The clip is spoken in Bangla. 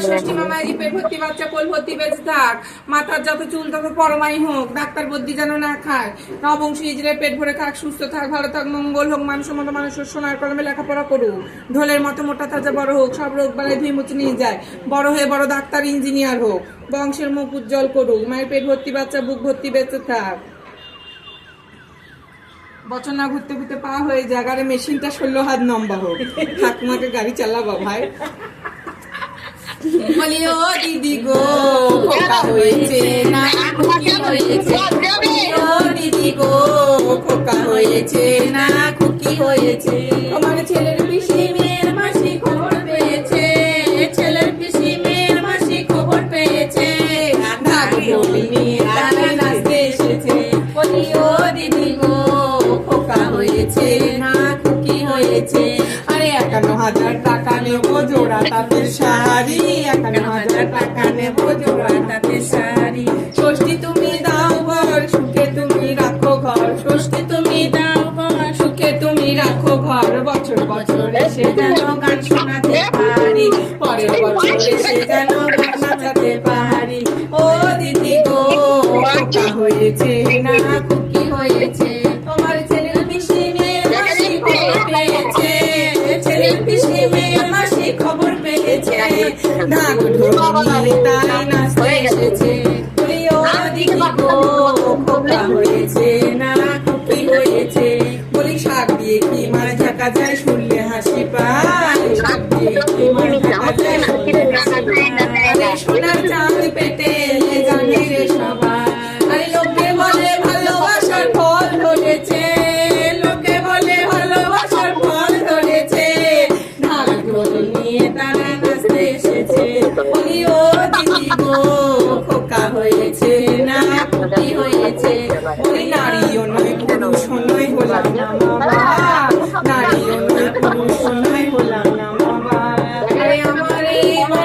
ষষ্ঠী মামাই পেট ভর্তি বাচ্চা কোল ভর্তি বেঁচে থাক, মাথার যত চুল তত পরমাই হোক, ডাক্তার বদ্যি যেন না খায়, নবংশী ইজরে পেট ভরে খাক, সুস্থ থাক, ভালো থাক, মঙ্গল হোক, মানুষের মতো মানুষের সোনার কলমে লেখাপড়া করুক, ঢোলের মতো মোটা তাজা বড় হোক, সব রোগ বালাই ধুই মুছে নিয়ে যায়, বড় হয়ে বড় ডাক্তার ইঞ্জিনিয়ার হোক, বংশের মুখ উজ্জ্বল করুক, মায়ের পেট ভর্তি বাচ্চা বুক ভর্তি বেঁচে থাক। বছর না ঘুরতে ঘুরতে পা হয়ে জাগারে মেশিনটা 16 হাত লম্বা হোক, ঠাকুমাকে গাড়ি চালাবা ভাই। বলি ও দিদি গো খোকা হয়েছে না খুকি হয়েছে, ও দিদি গো খোকা হয়েছে না খুকি হয়েছে, তোমার ছেলের পিসি মেয়ের মাসি খবর পেয়েছে, ছেলের পিসি মেয়ের মাসি খবর পেয়েছে, ঢাক ঢোল নিয়ে তারা নাচতে এসেছে, বলি ও দিদি গো খোকা হয়েছে না খুকি হয়েছে। আরে 51,000 টাকা নেবো জোড়া তাঁতের শাড়ি, 51,000 টাকা নেবো জোড়া তাঁতের শাড়ি, ষষ্ঠী তুমি দাও ঘর সুখে তুমি রাখো ঘর, ষষ্ঠী তুমি দাও ঘর সুখে তুমি রাখো ঘর, বছর বছর এসে যেন গান শোনাতে পারি, পরের বছর এসে যেন গান নাচাতে পারি, ও দিদি গো খোকা হয়েছে না খুকি হয়েছে, তোমার ছেলের পিসি মেয়ের মাসি খবর পেয়েছে, ছেলের পিসি মেয়ের মাসি খবর পেয়েছে, ঢাক ঢোল নিয়ে তাই নাচতে এসেছে, বলি ও দিদি গো খোকা হয়েছে না খুকি হয়েছে, বলি শাক দিয়ে কি মাছ ঢাকা যায় শুনলে হাসি পায়, শাক দিয়ে কি মাছ ঢাকা যায় শুনলে হাসি পায়, সোনার চাঁদ পেটে এলে জানে রে সবাই, আরে লোকে বলে ভালোবাসার ফল ধরেছে, লোকে বলে ভালোবাসার ফল ধরেছে, ঢাক ঢোল নিয়ে তারা নাচতে এসেছে, বলি ও দিদি গো খোকা হয়েছে না খুকি হয়েছে, বলি নারীও নয় পুরুষও নয় হলাম না।